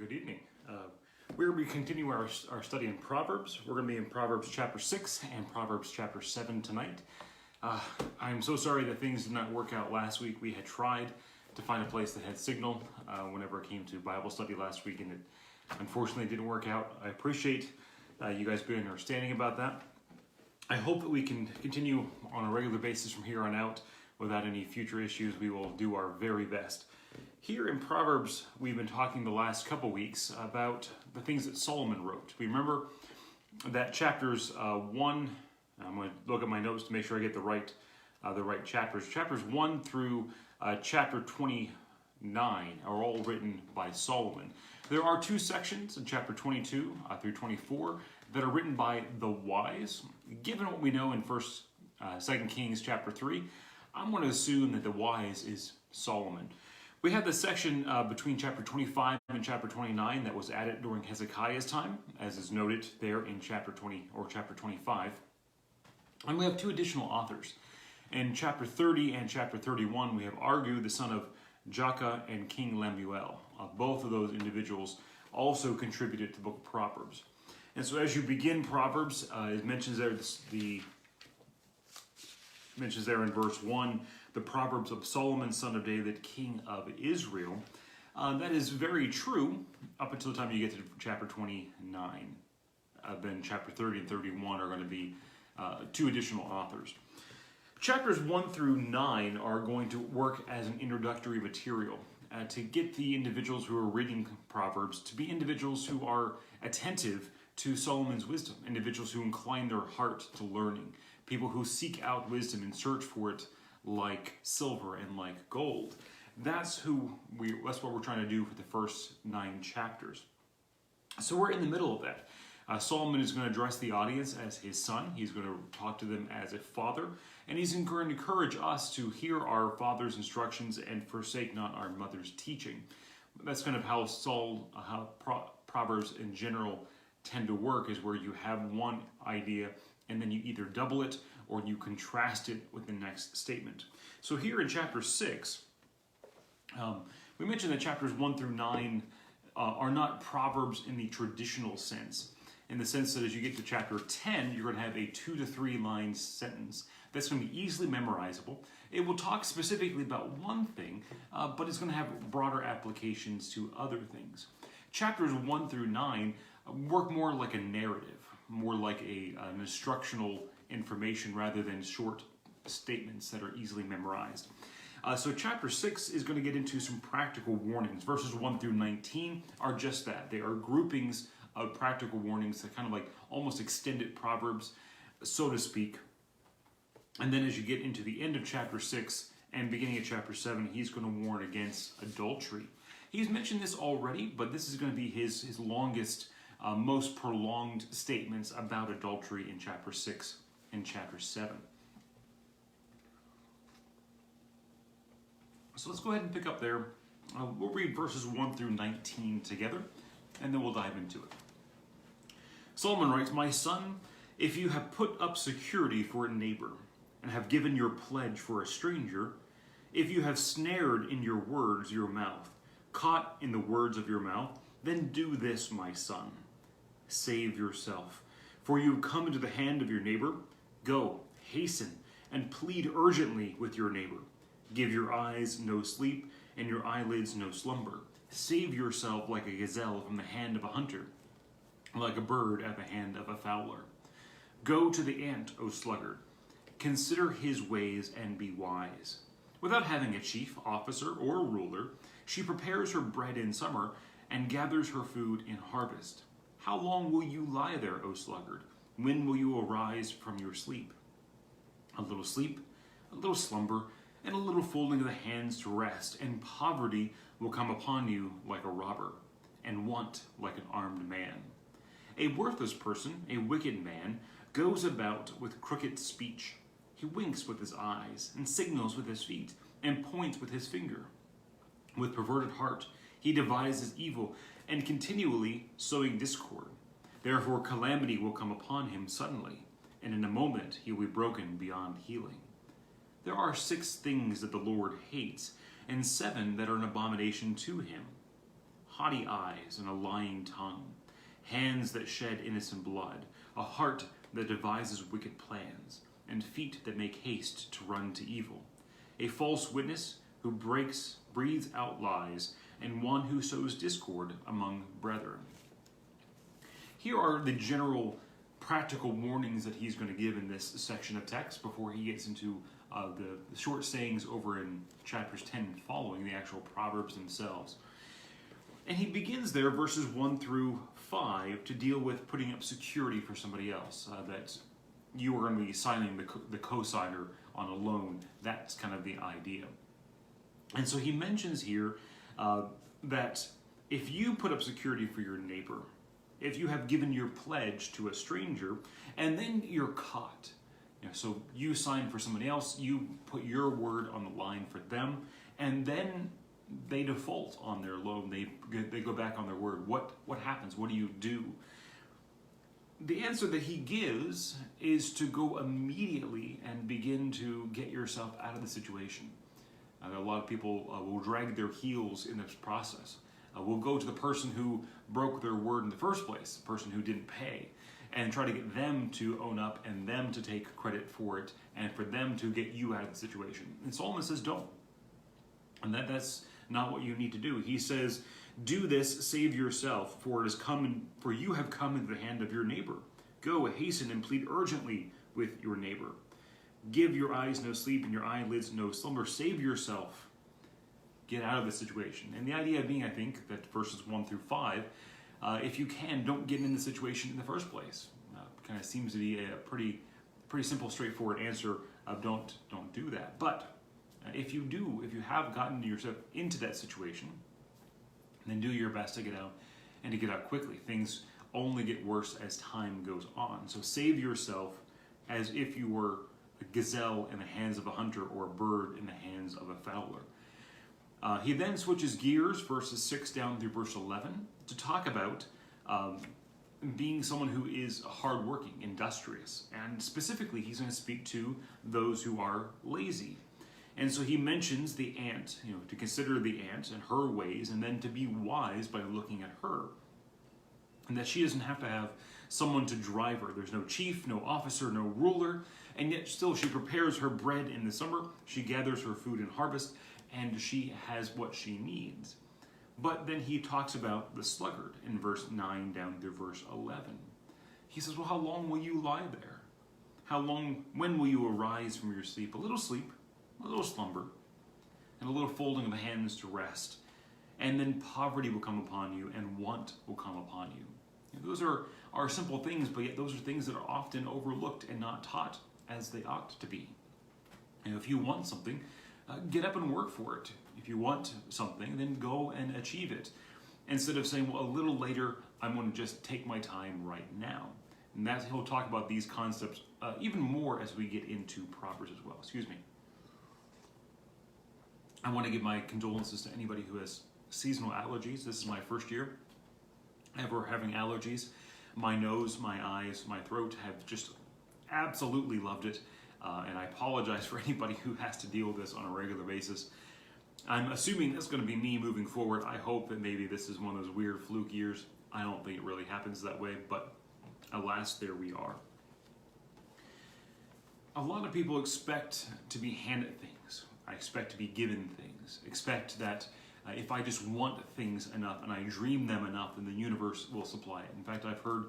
Good evening. We're going to be continuing our study in Proverbs. We're going to be in Proverbs chapter 6 and Proverbs chapter 7 tonight. I'm so sorry that things did not work out last week. We had tried to find a place that had signal whenever it came to Bible study last week, and it unfortunately didn't work out. I appreciate you guys being understanding about that. I hope that we can continue on a regular basis from here on out without any future issues. We will do our very best. Here in Proverbs, we've been talking the last couple weeks about the things that Solomon wrote. We remember that chapters 1, I'm going to look at my notes to make sure I get the right chapters. Chapters 1 through chapter 29 are all written by Solomon. There are two sections in chapter 22 through 24 that are written by the wise. Given what we know in 2 Kings chapter 3, I'm going to assume that the wise is Solomon. We have the section between chapter 25 and chapter 29 that was added during Hezekiah's time, as is noted there in chapter 20 or chapter 25. And we have two additional authors. In chapter 30 and chapter 31, we have Argu, the son of Jakeh, and King Lemuel. Both of those individuals also contributed to the book of Proverbs. And so as you begin Proverbs, it mentions there mentions there in verse 1, the Proverbs of Solomon, son of David, king of Israel. That is very true up until the time you get to chapter 29. Then chapter 30 and 31 are going to be two additional authors. Chapters 1 through 9 are going to work as an introductory material to get the individuals who are reading Proverbs to be individuals who are attentive to Solomon's wisdom, individuals who incline their heart to learning, people who seek out wisdom and search for it like silver and like gold. That's what we're trying to do for the first 9 chapters. So we're in the middle of that. Solomon is going to address the audience as his son. He's going to talk to them as a father, and he's going to encourage us to hear our father's instructions and forsake not our mother's teaching. That's kind of how Proverbs in general tend to work, is where you have one idea and then you either double it or you contrast it with the next statement. So here in chapter 6, we mentioned that chapters 1 through 9 are not Proverbs in the traditional sense, in the sense that as you get to chapter 10, you're going to have a 2 to 3 line sentence that's going to be easily memorizable. It will talk specifically about one thing, but it's going to have broader applications to other things. Chapters 1 through 9 work more like a narrative, more like an instructional information rather than short statements that are easily memorized. So chapter 6 is going to get into some practical warnings. Verses 1 through 19 are just that. They are groupings of practical warnings that kind of like almost extended Proverbs, so to speak. And then as you get into the end of chapter 6 and beginning of chapter 7, he's going to warn against adultery. He's mentioned this already, but this is going to be his longest, most prolonged statements about adultery in chapter 6 and chapter 7. So let's go ahead and pick up there. We'll read verses 1 through 19 together, and then we'll dive into it. Solomon writes, "My son, if you have put up security for a neighbor, and have given your pledge for a stranger, if you have snared in your words your mouth, caught in the words of your mouth, then do this, my son. Save yourself, for you have come into the hand of your neighbor. Go, hasten, and plead urgently with your neighbor. Give your eyes no sleep, and your eyelids no slumber. Save yourself like a gazelle from the hand of a hunter, like a bird at the hand of a fowler. Go to the ant, O sluggard. Consider his ways and be wise. Without having a chief, officer, or ruler, she prepares her bread in summer and gathers her food in harvest. How long will you lie there, O sluggard? When will you arise from your sleep? A little sleep, a little slumber, and a little folding of the hands to rest, and poverty will come upon you like a robber, and want like an armed man. A worthless person, a wicked man, goes about with crooked speech. He winks with his eyes, and signals with his feet, and points with his finger. With perverted heart, he devises evil, and continually sowing discord. Therefore calamity will come upon him suddenly, and in a moment he will be broken beyond healing. There are 6 things that the Lord hates, and 7 that are an abomination to him: haughty eyes and a lying tongue, hands that shed innocent blood, a heart that devises wicked plans, and feet that make haste to run to evil, a false witness who breathes out lies, and one who sows discord among brethren. Here are the general practical warnings that he's going to give in this section of text before he gets into the short sayings over in chapters 10 and following, the actual Proverbs themselves. And he begins there, verses 1 through 5, to deal with putting up security for somebody else, that you are going to be signing the cosigner on a loan. That's kind of the idea. And so he mentions here that if you put up security for your neighbor, if you have given your pledge to a stranger, and then you're caught, so you sign for somebody else, you put your word on the line for them, and then they default on their loan, they go back on their word. What happens? What do you do? The answer that he gives is to go immediately and begin to get yourself out of the situation. A lot of people will drag their heels in this process. We'll go to the person who broke their word in the first place, the person who didn't pay, and try to get them to own up and them to take credit for it and for them to get you out of the situation. And Solomon says, don't. And that's not what you need to do. He says, do this, save yourself, for you have come into the hand of your neighbor. Go, hasten and plead urgently with your neighbor. Give your eyes no sleep and your eyelids no slumber. Save yourself. Get out of the situation. And the idea being, I think, that verses 1 through 5, if you can, don't get in the situation in the first place. Kind of seems to be a pretty simple, straightforward answer of don't do that. But if you have gotten yourself into that situation, then do your best to get out and to get out quickly. Things only get worse as time goes on. So save yourself as if you were a gazelle in the hands of a hunter or a bird in the hands of a fowler. He then switches gears, verses 6 down through verse 11, to talk about being someone who is hardworking, industrious. And specifically, he's going to speak to those who are lazy. And so he mentions the ant, to consider the ant and her ways, and then to be wise by looking at her. And that she doesn't have to have someone to drive her. There's no chief, no officer, no ruler, and yet still she prepares her bread in the summer, she gathers her food in harvest, and she has what she needs. But then he talks about the sluggard in verse 9 down through verse 11. He says, well, how long will you lie there? When will you arise from your sleep? A little slumber, and a little folding of the hands to rest. And then poverty will come upon you, and want will come upon you. Those are simple things, but yet those are things that are often overlooked and not taught as they ought to be. If you want something, get up and work for it. If you want something, then go and achieve it. Instead of saying, well, a little later, I'm going to just take my time right now. And he'll talk about these concepts even more as we get into Proverbs as well. Excuse me. I want to give my condolences to anybody who has seasonal allergies. This is my first year ever having allergies. My nose, my eyes, my throat have just absolutely loved it. And I apologize for anybody who has to deal with this on a regular basis. I'm assuming that's going to be me moving forward. I hope that maybe this is one of those weird fluke years. I don't think it really happens that way, but alas, there we are. A lot of people expect to be handed things. I expect to be given things. Expect that if I just want things enough and I dream them enough, then the universe will supply it. In fact, I've heard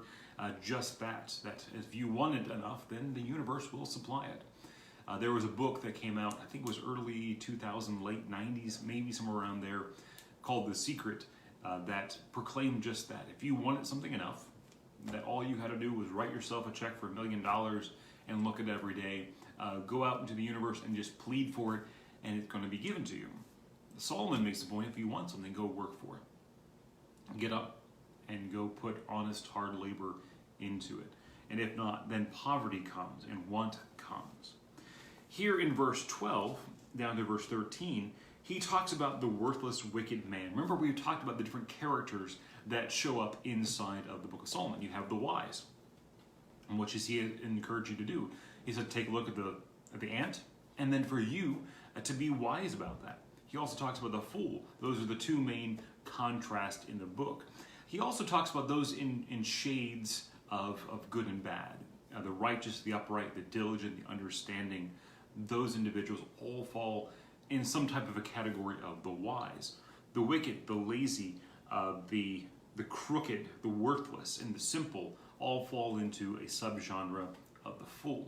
just that if you want it enough, then the universe will supply it. There was a book that came out, I think it was early 2000, late 90s, maybe somewhere around there, called The Secret, that proclaimed just that. If you wanted something enough, that all you had to do was write yourself a check for $1 million and look at it every day, go out into the universe and just plead for it, and it's going to be given to you. Solomon makes the point, if you want something, go work for it. Get up and go put honest, hard labor into it. And if not, then poverty comes and want comes. Here in verse 12, down to verse 13, he talks about the worthless, wicked man. Remember, we talked about the different characters that show up inside of the book of Solomon. You have the wise. And what does he encourage you to do? He said, take a look at the ant, and then for you to be wise about that. He also talks about the fool. Those are the two main contrast in the book. He also talks about those in shades of good and bad. The righteous, the upright, the diligent, the understanding. Those individuals all fall in some type of a category of the wise. The wicked, the lazy, the crooked, the worthless, and the simple all fall into a subgenre of the fool.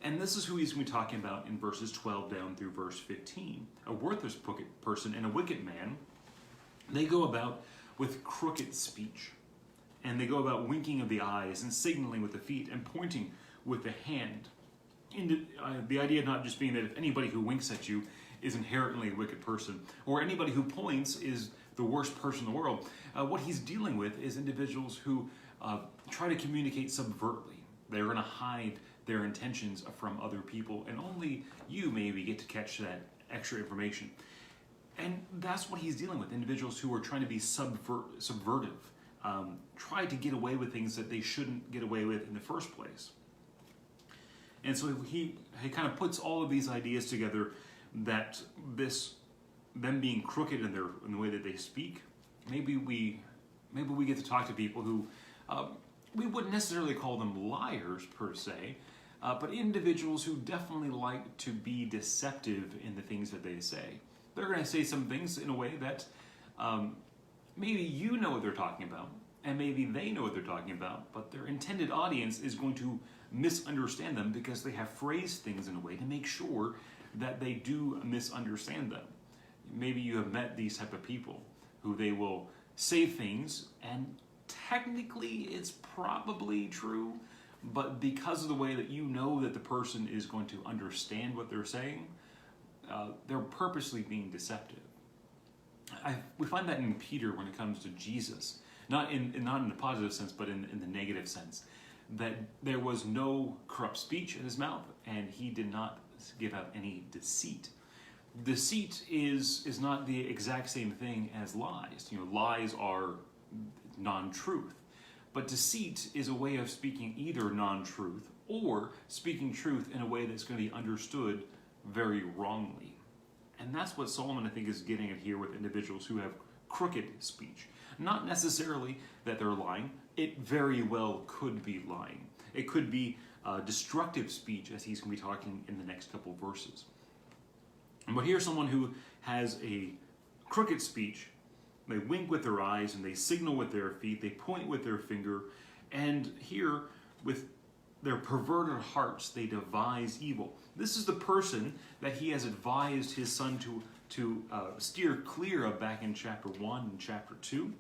And this is who he's going to be talking about in verses 12 down through verse 15. A worthless person and a wicked man, they go about with crooked speech. And they go about winking of the eyes and signaling with the feet and pointing with the hand. The idea not just being that if anybody who winks at you is inherently a wicked person, or anybody who points is the worst person in the world. What he's dealing with is individuals who try to communicate subvertly. They're going to hide their intentions from other people, and only you maybe get to catch that extra information. And that's what he's dealing with, individuals who are trying to be subvertive, try to get away with things that they shouldn't get away with in the first place. And so he kind of puts all of these ideas together, that them being crooked in the way that they speak. Maybe we get to talk to people who we wouldn't necessarily call them liars per se, but individuals who definitely like to be deceptive in the things that they say. They're going to say some things in a way that maybe you know what they're talking about, and maybe they know what they're talking about, but their intended audience is going to misunderstand them because they have phrased things in a way to make sure that they do misunderstand them. Maybe you have met these type of people who they will say things, and technically it's probably true, but because of the way that you know that the person is going to understand what they're saying, they're purposely being deceptive. We find that in Peter when it comes to Jesus, not in the positive sense, but in the negative sense, that there was no corrupt speech in his mouth, and he did not give out any deceit. Deceit is not the exact same thing as lies. Lies are non-truth, but deceit is a way of speaking either non-truth or speaking truth in a way that's going to be understood very wrongly. And that's what Solomon, I think, is getting at here with individuals who have crooked speech. Not necessarily that they're lying. It very well could be lying. It could be destructive speech, as he's going to be talking in the next couple verses. But here's someone who has a crooked speech. They wink with their eyes and they signal with their feet. They point with their finger. And here, with their perverted hearts, they devise evil. This is the person that he has advised his son to steer clear of back in chapter 1 and chapter 2.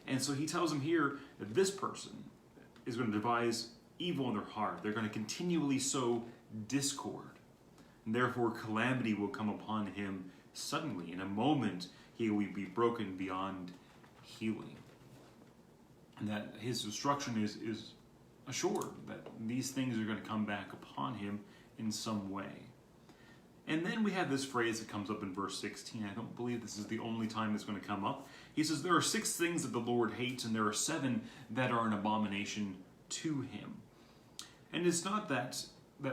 And so he tells him here that this person is going to devise evil in their heart. They're going to continually sow discord. And therefore calamity will come upon him suddenly. In a moment, he will be broken beyond healing. And that his destruction is assured, that these things are going to come back upon him in some way. And then we have this phrase that comes up in verse 16. I don't believe this is the only time it's going to come up. He says, there are 6 things that the Lord hates, and there are 7 that are an abomination to him. And it's not that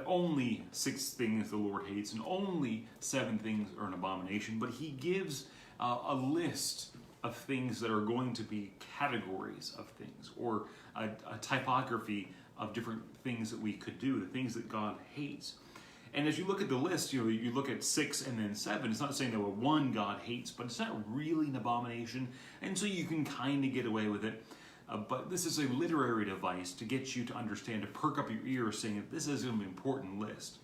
only 6 things the Lord hates and only 7 things are an abomination, but he gives a list of things that are going to be categories of things, or a typography of different things that we could do, the things that God hates. And as you look at the list, you look at 6 and then 7. It's not saying that 1 God hates, but it's not really an abomination, and so you can kind of get away with it. But this is a literary device to get you to understand, to perk up your ears, saying that this is an important list.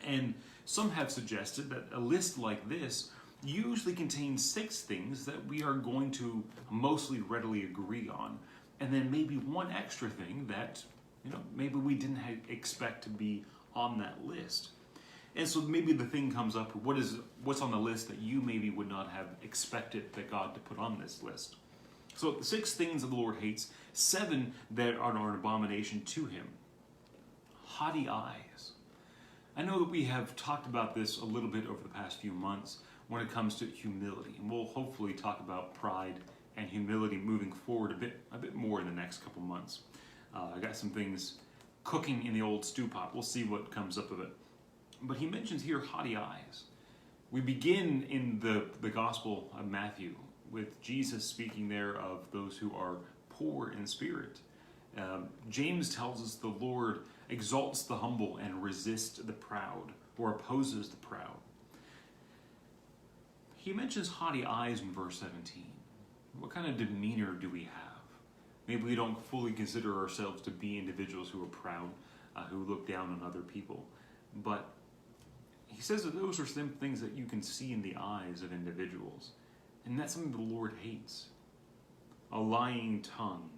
And some have suggested that a list like this usually contains 6 things that we are going to mostly readily agree on, and then maybe 1 extra thing that maybe we didn't expect to be on that list. And so maybe the thing comes up, what's on the list that you maybe would not have expected that God to put on this list. So 6 things that the Lord hates, 7 that are an abomination to him. Haughty eyes. I know that we have talked about this a little bit over the past few months when it comes to humility, and we'll hopefully talk about pride and humility moving forward a bit more in the next couple months. I got some things cooking in the old stew pot. We'll see what comes up of it. But he mentions here haughty eyes. We begin in the Gospel of Matthew with Jesus speaking there of those who are poor in spirit. James tells us the Lord exalts the humble and resists the proud, or opposes the proud. He mentions haughty eyes in verse 17. What kind of demeanor do we have? Maybe we don't fully consider ourselves to be individuals who are proud, who look down on other people. But he says that those are some things that you can see in the eyes of individuals. And that's something the Lord hates. A lying tongue,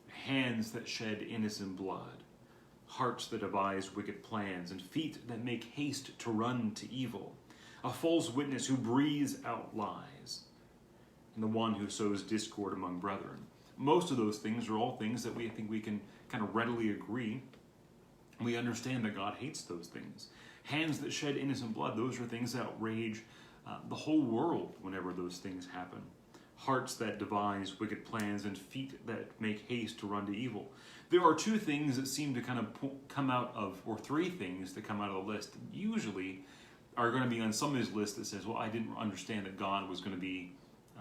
hands that shed innocent blood, hearts that devise wicked plans, and feet that make haste to run to evil, a false witness who breathes out lies, and the one who sows discord among brethren. Most of those things are all things that we think we can kind of readily agree. We understand that God hates those things. Hands that shed innocent blood, those are things that outrage the whole world whenever those things happen. Hearts that devise wicked plans, and feet that make haste to run to evil. There are two things that seem to kind of come out of, or three things that come out of the list, usually are going to be on somebody's list that says, well, I didn't understand that God was going to be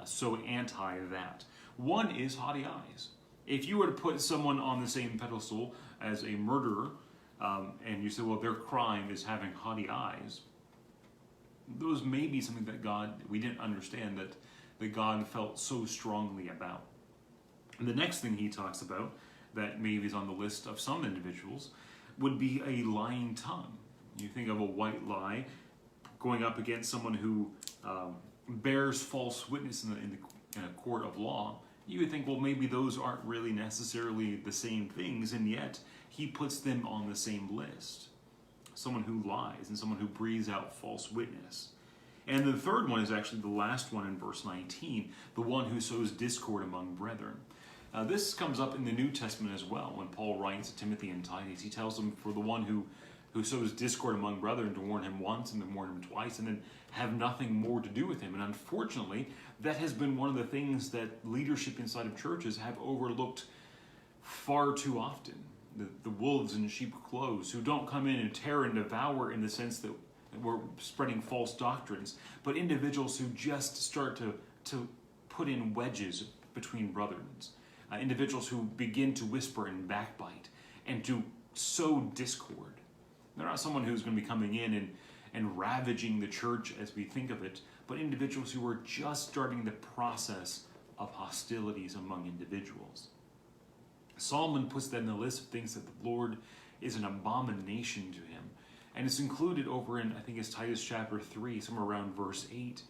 so anti that. One is haughty eyes. If you were to put someone on the same pedestal as a murderer, and you say, well, their crime is having haughty eyes, those may be something that we didn't understand that God felt so strongly about. And the next thing he talks about, that maybe is on the list of some individuals, would be a lying tongue. You think of a white lie going up against someone who bears false witness in a court of law. You would think, well, maybe those aren't really necessarily the same things, and yet he puts them on the same list. Someone who lies and someone who breathes out false witness. And the third one is actually the last one in verse 19, the one who sows discord among brethren. This comes up in the New Testament as well. When Paul writes to Timothy and Titus, he tells them for the one who sows discord among brethren to warn him once and then warn him twice and then have nothing more to do with him. And unfortunately, that has been one of the things that leadership inside of churches have overlooked far too often. The wolves in sheep clothes who don't come in and tear and devour in the sense that we're spreading false doctrines, but individuals who just start to put in wedges between brothers. Individuals who begin to whisper and backbite and to sow discord. They're not someone who's going to be coming in and ravaging the church as we think of it, but individuals who are just starting the process of hostilities among individuals. Solomon puts that in the list of things that the Lord is an abomination to him. And it's included over in, I think it's Titus chapter 3, somewhere around verse 8,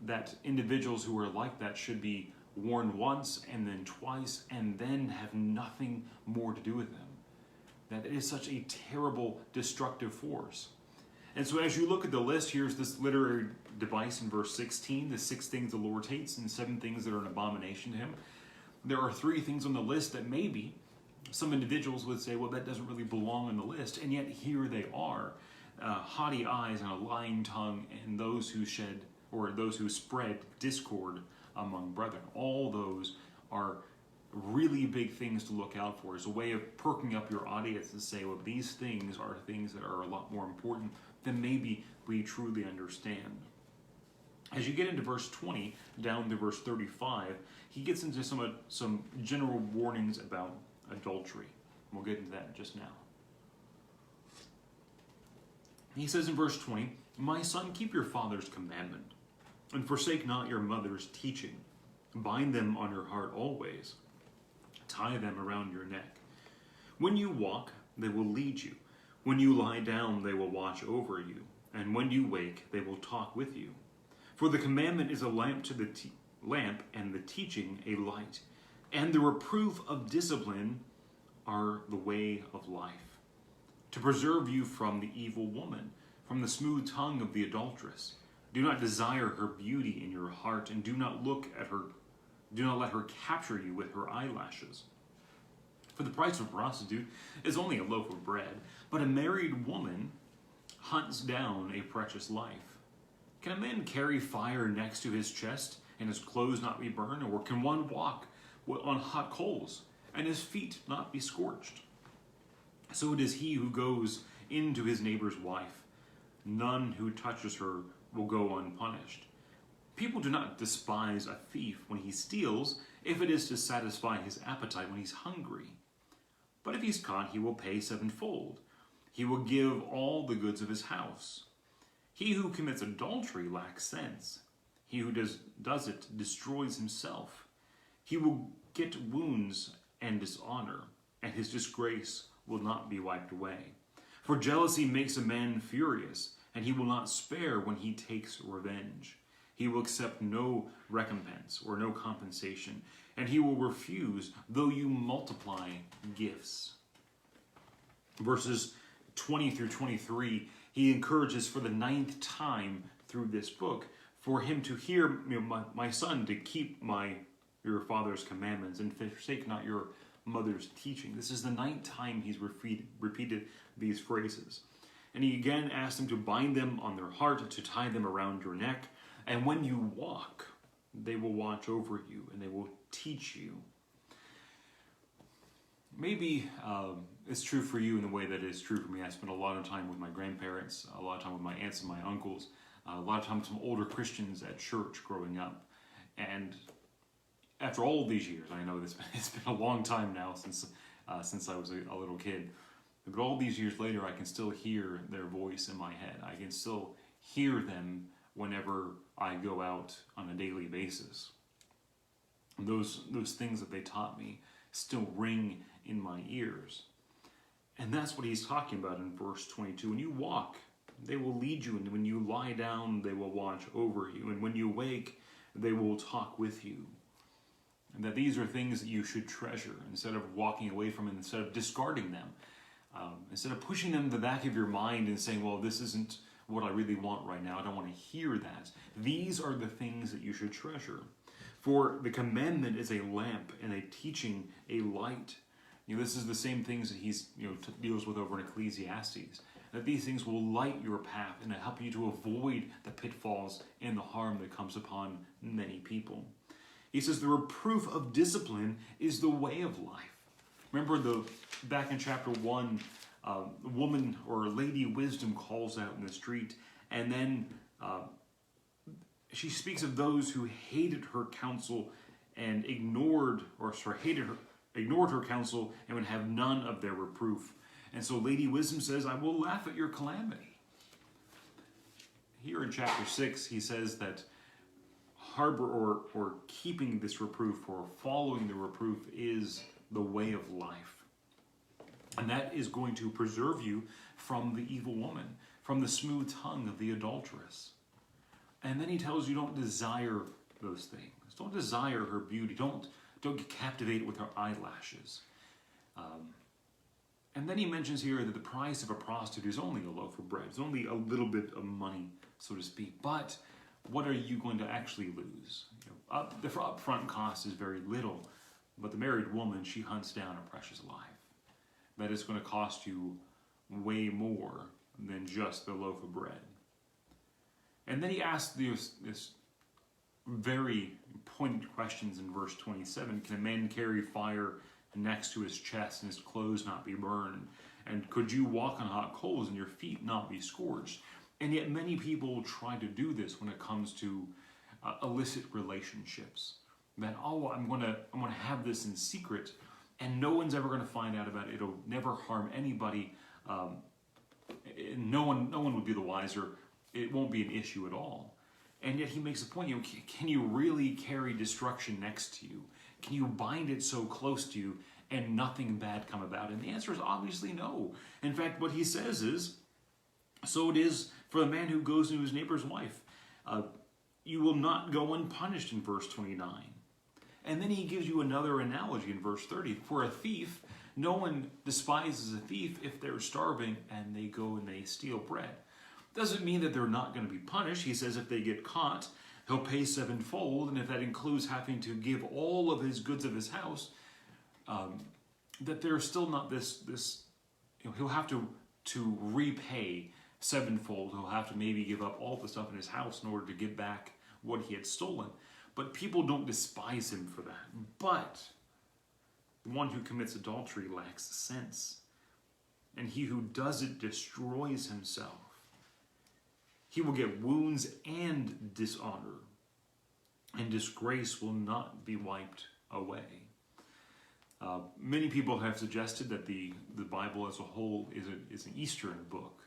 that individuals who are like that should be warned once and then twice and then have nothing more to do with them. That it is such a terrible, destructive force. And so as you look at the list, here's this literary device in verse 16, the 6 things the Lord hates and 7 things that are an abomination to him. There are 3 things on the list that maybe some individuals would say, well, that doesn't really belong on the list, and yet here they are. Haughty eyes and a lying tongue, and those who spread discord among brethren. All those are really big things to look out for. It's a way of perking up your audience and say, well, these things are things that are a lot more important than maybe we truly understand. As you get into verse 20 down to verse 35, he gets into some general warnings about adultery. We'll get into that in just now. He says in verse 20, "My son, keep your father's commandment, and forsake not your mother's teaching. Bind them on your heart always. Tie them around your neck. When you walk, they will lead you. When you lie down, they will watch over you. And when you wake, they will talk with you. For the commandment is a lamp to the lamp, and the teaching a light. And the reproof of discipline are the way of life, to preserve you from the evil woman, from the smooth tongue of the adulteress. Do not desire her beauty in your heart, and do not let her capture you with her eyelashes. For the price of a prostitute is only a loaf of bread, but a married woman hunts down a precious life. Can a man carry fire next to his chest and his clothes not be burned? Or can one walk on hot coals and his feet not be scorched? So it is he who goes into his neighbor's wife. None who touches her will go unpunished. People do not despise a thief when he steals, if it is to satisfy his appetite when he's hungry. But if he's caught, he will pay sevenfold. He will give all the goods of his house. He who commits adultery lacks sense. He who does it destroys himself. He will get wounds and dishonor, and his disgrace will not be wiped away. For jealousy makes a man furious, and he will not spare when he takes revenge. He will accept no recompense or no compensation, and he will refuse though you multiply gifts. Verses 20 through 23, he encourages for the 9th time through this book for him to hear, my son, to keep your father's commandments and forsake not your mother's teaching. This is the 9th time he's repeated these phrases. And he again asked them to bind them on their heart, to tie them around your neck. And when you walk, they will watch over you and they will teach you. Maybe it's true for you in the way that it is true for me. I spent a lot of time with my grandparents, a lot of time with my aunts and my uncles, a lot of time with some older Christians at church growing up. And after all these years, I know it's been a long time now since I was a little kid, but all these years later, I can still hear their voice in my head. I can still hear them whenever I go out on a daily basis. And those things that they taught me still ring in my ears. And that's what he's talking about in verse 22. When you walk, they will lead you, and when you lie down, they will watch over you, and when you wake, they will talk with you. And that these are things that you should treasure instead of walking away from them, instead of discarding them, instead of pushing them to the back of your mind and saying, well, this isn't what I really want right now. I don't want to hear that. These are the things that you should treasure. For the commandment is a lamp, and a teaching a light. This is the same things that he's deals with over in Ecclesiastes. That these things will light your path and help you to avoid the pitfalls and the harm that comes upon many people. He says the reproof of discipline is the way of life. Remember back in chapter 1, a woman or Lady Wisdom calls out in the street, and then she speaks of those who hated her counsel and ignored her counsel and would have none of their reproof. And so Lady Wisdom says, I will laugh at your calamity. Here in chapter 6, he says that harbor or keeping this reproof or following the reproof is the way of life. And that is going to preserve you from the evil woman, from the smooth tongue of the adulteress. And then he tells you don't desire those things. Don't desire her beauty. Don't get captivated with her eyelashes. And then he mentions here that the price of a prostitute is only a loaf of bread. It's only a little bit of money, so to speak. But what are you going to actually lose? The upfront cost is very little, but the married woman, she hunts down a precious life. That is going to cost you way more than just the loaf of bread. And then he asks this very pointed questions in verse 27. Can a man carry fire next to his chest and his clothes not be burned? And could you walk on hot coals and your feet not be scorched? And yet many people try to do this when it comes to illicit relationships. That, I'm going to have this in secret, and no one's ever going to find out about it. It'll never harm anybody. No one would be the wiser. It won't be an issue at all. And yet he makes a point, can you really carry destruction next to you? Can you bind it so close to you and nothing bad come about? And the answer is obviously no. In fact, what he says is, so it is for the man who goes into his neighbor's wife. You will not go unpunished in verse 29. And then he gives you another analogy in verse 30. For a thief, no one despises a thief if they're starving and they go and they steal bread. Doesn't mean that they're not going to be punished. He says if they get caught, he'll pay sevenfold, and if that includes having to give all of his goods of his house, that there's still not this he'll have to repay sevenfold. He'll have to maybe give up all the stuff in his house in order to get back what he had stolen. But people don't despise him for that. But the one who commits adultery lacks sense, and he who does it destroys himself. He will get wounds and dishonor, and disgrace will not be wiped away. Many people have suggested that the Bible as a whole is an Eastern book.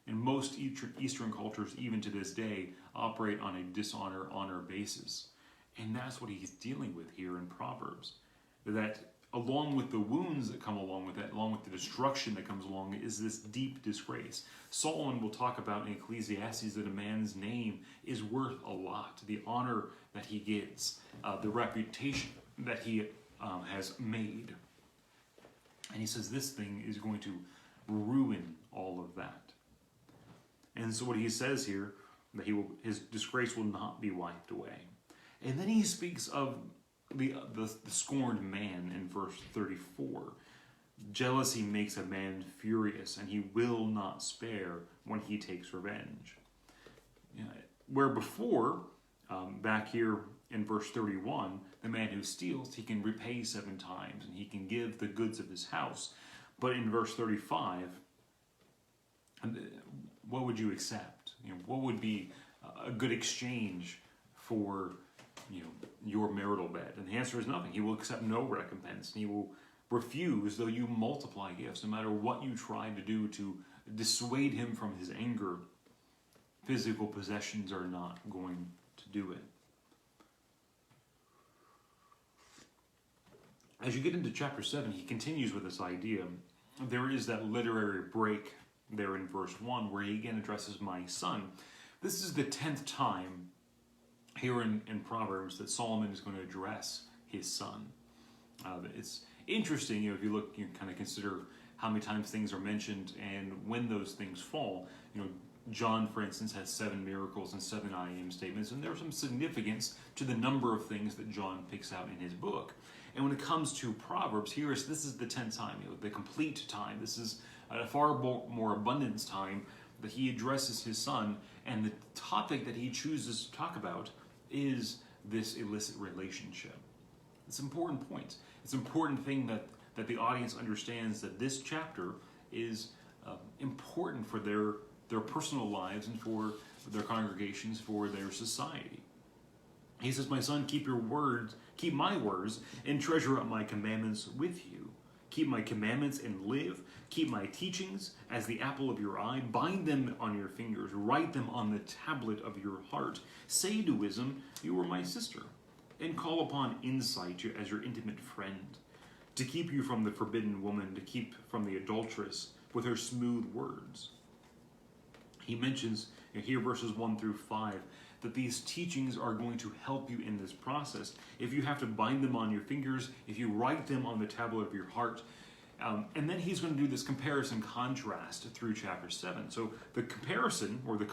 And most Eastern cultures, even to this day, operate on a dishonor-honor basis. And that's what he's dealing with here in Proverbs. That along with the wounds that come along with that, along with the destruction that comes along, is this deep disgrace. Solomon will talk about in Ecclesiastes that a man's name is worth a lot. The honor that he gets, the reputation that he has made. And he says this thing is going to ruin all of that. And so what he says here, that his disgrace will not be wiped away. And then he speaks of the scorned man in verse 34. Jealousy makes a man furious, and he will not spare when he takes revenge. Where before, back here in verse 31, the man who steals, he can repay 7 times, and he can give the goods of his house. But in verse 35, what would you accept? What would be a good exchange for your marital bed? And the answer is nothing. He will accept no recompense. And he will refuse, though you multiply gifts, no matter what you try to do to dissuade him from his anger. Physical possessions are not going to do it. As you get into chapter 7, he continues with this idea. There is that literary break there in verse 1 where he again addresses my son. This is the 10th time here in Proverbs that Solomon is going to address his son. It's interesting, if you look, you kind of consider how many times things are mentioned and when those things fall. John, for instance, has 7 miracles and 7 I am statements, and there's some significance to the number of things that John picks out in his book. And when it comes to Proverbs, this is the 10th time, the complete time. This is a far more abundance time that he addresses his son, and the topic that he chooses to talk about is this illicit relationship. It's an important point. It's an important thing that the audience understands, that this chapter is important for their personal lives and for their congregations, for their society. He says, my son, keep my words, and treasure up my commandments with you. Keep my commandments and live. Keep my teachings as the apple of your eye. Bind them on your fingers. Write them on the tablet of your heart. Say to wisdom, you are my sister. And call upon insight as your intimate friend. To keep you from the forbidden woman. To keep from the adulteress with her smooth words. He mentions here verses 1 through 5 that these teachings are going to help you in this process. If you have to bind them on your fingers, if you write them on the tablet of your heart, and then he's going to do this comparison contrast through chapter 7. So the comparison, or the